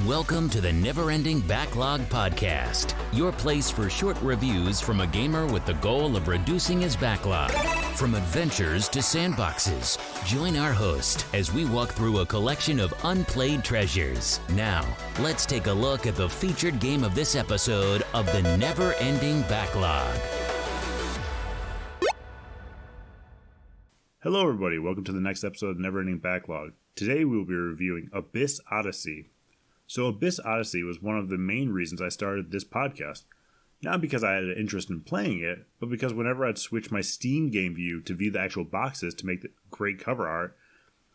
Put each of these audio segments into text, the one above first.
Welcome to the Never Ending Backlog podcast, your place for short reviews from a gamer with the goal of reducing his backlog. From adventures to sandboxes, join our host as we walk through a collection of unplayed treasures. Now, let's take a look at the featured game of this episode of the Never Ending Backlog. Hello everybody, welcome to the next episode of Never Ending Backlog. Today we will be reviewing Abyss Odyssey. So Abyss Odyssey was one of the main reasons I started this podcast. Not because I had an interest in playing it, but because whenever I'd switch my Steam game view to view the actual boxes to make the great cover art,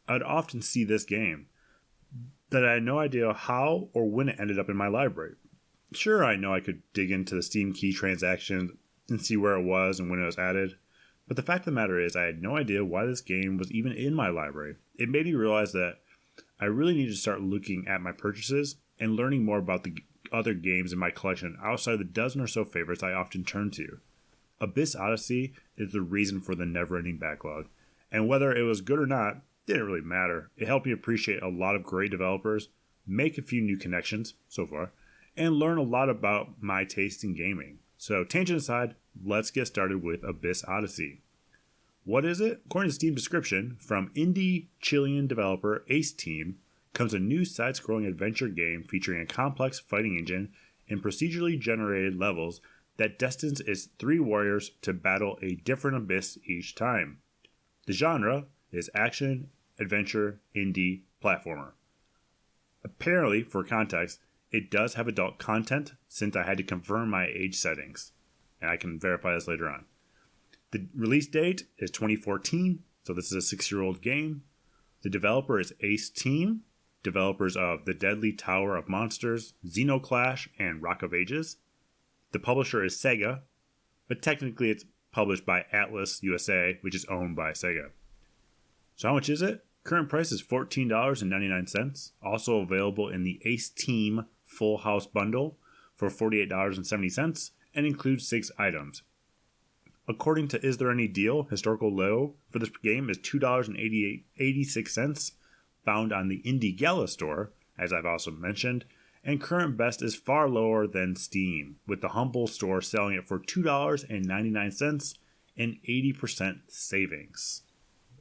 I'd often see this game that I had no idea how or when it ended up in my library. Sure, I know I could dig into the Steam key transaction and see where it was and when it was added, but the fact of the matter is I had no idea why this game was even in my library. It made me realize that I really need to start looking at my purchases and learning more about the other games in my collection outside the dozen or so favorites I often turn to. Abyss Odyssey is the reason for the never-ending backlog, and whether it was good or not didn't really matter. It helped me appreciate a lot of great developers, make a few new connections so far, and learn a lot about my taste in gaming. So tangent aside, let's get started with Abyss Odyssey. What is it? According to Steam description, from indie Chilean developer Ace Team comes a new side-scrolling adventure game featuring a complex fighting engine and procedurally generated levels that destines its three warriors to battle a different abyss each time. The genre is action, adventure, indie, platformer. Apparently, for context, it does have adult content since I had to confirm my age settings, and I can verify this later on. The release date is 2014, so this is a 6-year-old game. The developer is Ace Team, developers of The Deadly Tower of Monsters, Xenoclash, and Rock of Ages. The publisher is Sega, but technically it's published by Atlas USA, which is owned by Sega. So how much is it? Current price is $14.99, also available in the Ace Team Full House Bundle for $48.70, and includes 6 items. According to Is There Any Deal, historical low for this game is $2.86, found on the Indie Gala store, as I've also mentioned, and current best is far lower than Steam, with the Humble store selling it for $2.99 and 80% savings.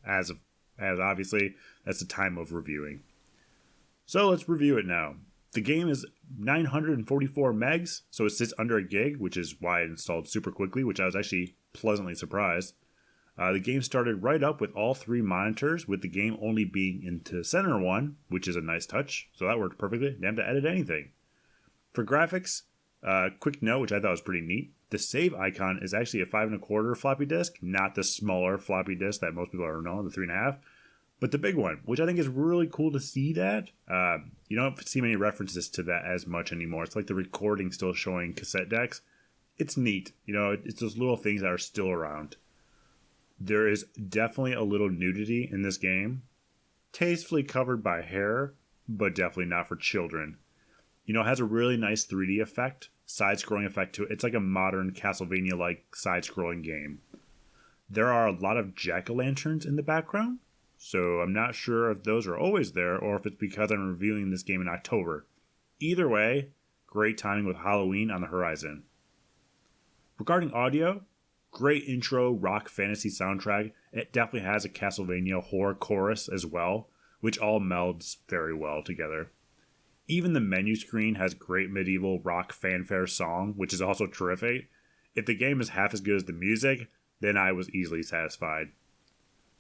As obviously, that's the time of reviewing. So let's review it now. The game is 944 megs, so it sits under a gig, which is why it installed super quickly, which I was actually pleasantly surprised. The game started right up with all 3 monitors, with the game only being into the center one, which is a nice touch, so that worked perfectly. Didn't have to edit anything. For graphics, quick note, which I thought was pretty neat, the save icon is actually a 5.25 floppy disk, not the smaller floppy disk that most people are known, the 3.5. But the big one, which I think is really cool to see that. You don't see many references to that as much anymore. It's like the recording still showing cassette decks. It's neat. It's those little things that are still around. There is definitely a little nudity in this game. Tastefully covered by hair, but definitely not for children. It has a really nice 3D effect, side-scrolling effect to it. It's like a modern Castlevania-like side-scrolling game. There are a lot of jack-o'-lanterns in the background. So I'm not sure if those are always there or if it's because I'm reviewing this game in October. Either way, great timing with Halloween on the horizon. Regarding audio, great intro rock fantasy soundtrack. It definitely has a Castlevania horror chorus as well, which all melds very well together. Even the menu screen has great medieval rock fanfare song, which is also terrific. If the game is half as good as the music, then I was easily satisfied.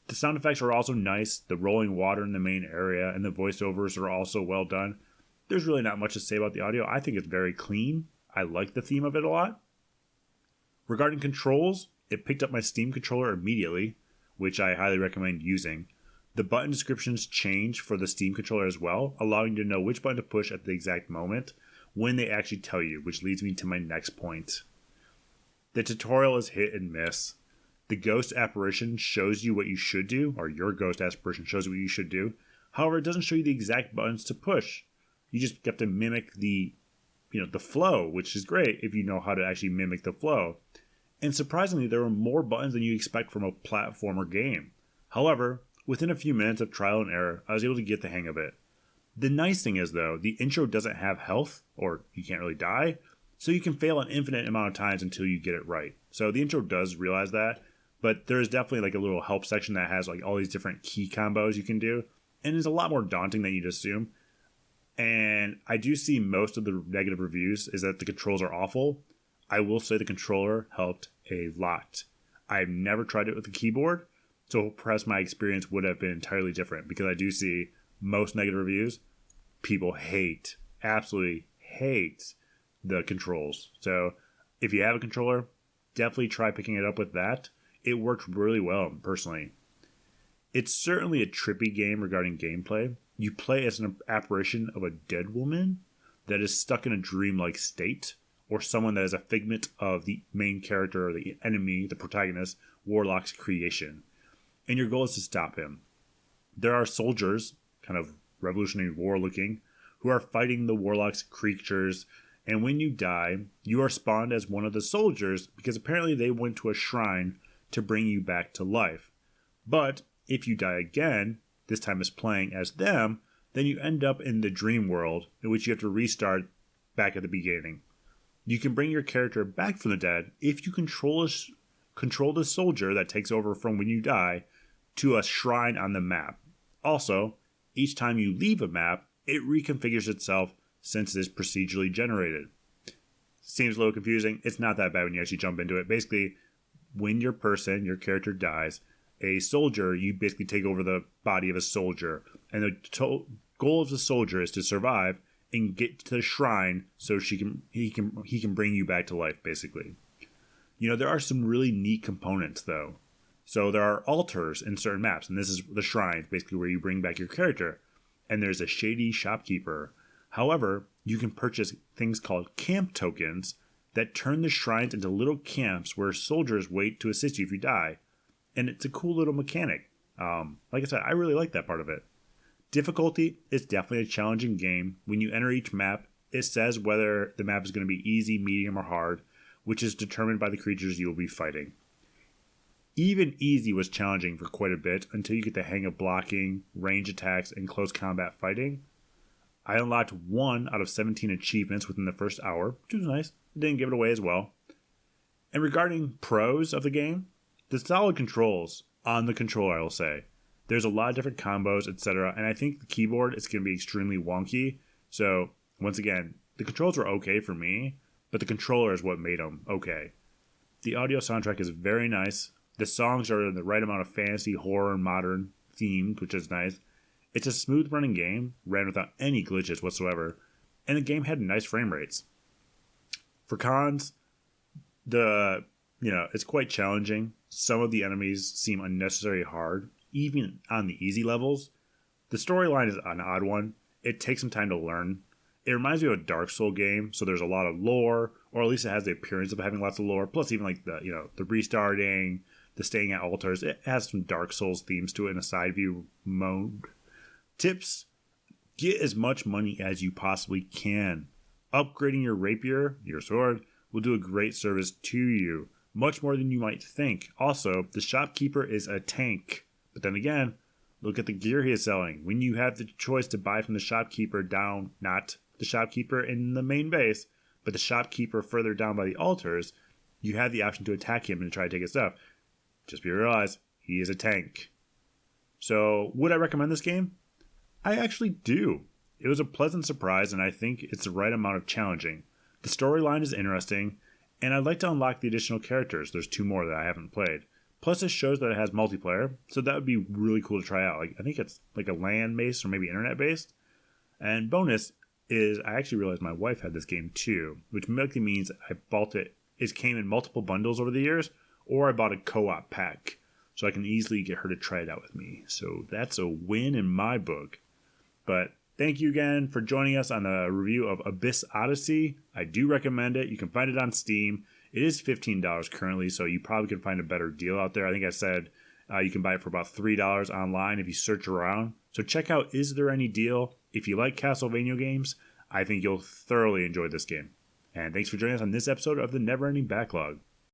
The sound effects are also nice, the rolling water in the main area, and the voiceovers are also well done. There's really not much to say about the audio. I think it's very clean. I like the theme of it a lot. Regarding controls, it picked up my Steam controller immediately, which I highly recommend using. The button descriptions change for the Steam controller as well, allowing you to know which button to push at the exact moment when they actually tell you, which leads me to my next point. The tutorial is hit and miss. The ghost apparition shows you what you should do, or your ghost apparition shows you what you should do. However, it doesn't show you the exact buttons to push. You just have to mimic the flow, which is great if you know how to actually mimic the flow. And surprisingly, there are more buttons than you expect from a platformer game. However, within a few minutes of trial and error, I was able to get the hang of it. The nice thing is, though, the intro doesn't have health, or you can't really die, so you can fail an infinite amount of times until you get it right. So the intro does realize that, but there's definitely like a little help section that has like all these different key combos you can do, and it's a lot more daunting than you'd assume. And I do see most of the negative reviews is that the controls are awful. I will say the controller helped a lot. I've never tried it with the keyboard, so perhaps my experience would have been entirely different, because I do see most negative reviews, people absolutely hate the controls. So if you have a controller, definitely try picking it up with that. It worked really well, personally. It's certainly a trippy game regarding gameplay. You play as an apparition of a dead woman that is stuck in a dreamlike state, or someone that is a figment of the main character or the enemy, the protagonist, Warlock's creation. And your goal is to stop him. There are soldiers, kind of Revolutionary War looking, who are fighting the Warlock's creatures, and when you die, you are spawned as one of the soldiers because apparently they went to a shrine to bring you back to life. But if you die again, this time as playing as them, then you end up in the dream world, in which you have to restart back at the beginning. You can bring your character back from the dead if you control the soldier that takes over from when you die to a shrine on the map. Also, each time you leave a map, it reconfigures itself since it is procedurally generated. Seems a little confusing. It's not that bad when you actually jump into it. Basically, when your character dies, a soldier, you basically take over the body of a soldier. And the goal of the soldier is to survive and get to the shrine so he can bring you back to life, basically. You know, there are some really neat components, though. So there are altars in certain maps, and this is the shrines, basically where you bring back your character. And there's a shady shopkeeper. However, you can purchase things called camp tokens that turn the shrines into little camps where soldiers wait to assist you if you die. And it's a cool little mechanic. Like I said, I really like that part of it. Difficulty is definitely a challenging game. When you enter each map, it says whether the map is going to be easy, medium, or hard, which is determined by the creatures you will be fighting. Even easy was challenging for quite a bit until you get the hang of blocking, range attacks, and close combat fighting. I unlocked 1 out of 17 achievements within the first hour, which was nice. Didn't give it away as well. And regarding pros of the game, the solid controls on the controller, I will say. There's a lot of different combos, etc. And I think the keyboard is going to be extremely wonky. So, once again, the controls were okay for me, but the controller is what made them okay. The audio soundtrack is very nice. The songs are in the right amount of fantasy, horror, and modern themed, which is nice. It's a smooth running game, ran without any glitches whatsoever, and the game had nice frame rates. For cons, it's quite challenging. Some of the enemies seem unnecessarily hard, even on the easy levels. The storyline is an odd one. It takes some time to learn. It reminds me of a Dark Souls game, so there's a lot of lore, or at least it has the appearance of having lots of lore. Plus, even like the restarting, the staying at altars, it has some Dark Souls themes to it in a side view mode. Tips: get as much money as you possibly can. Upgrading your rapier, your sword, will do a great service to you, much more than you might think. Also, the shopkeeper is a tank. But then again, look at the gear he is selling. When you have the choice to buy from the shopkeeper down, not the shopkeeper in the main base, but the shopkeeper further down by the altars, you have the option to attack him and try to take his stuff. Just be realized, he is a tank. So, would I recommend this game? I actually do. It was a pleasant surprise, and I think it's the right amount of challenging. The storyline is interesting, and I'd like to unlock the additional characters. There's 2 more that I haven't played. Plus, it shows that it has multiplayer, so that would be really cool to try out. I think it's like a LAN-based or maybe internet-based. And bonus is I actually realized my wife had this game too, which likely means I bought it. It came in multiple bundles over the years, or I bought a co-op pack, so I can easily get her to try it out with me. So that's a win in my book. But thank you again for joining us on a review of Abyss Odyssey. I do recommend it. You can find it on Steam. It is $15 currently, so you probably can find a better deal out there. I think I said you can buy it for about $3 online if you search around. So check out Is There Any Deal? If you like Castlevania games, I think you'll thoroughly enjoy this game. And thanks for joining us on this episode of the Never Ending Backlog.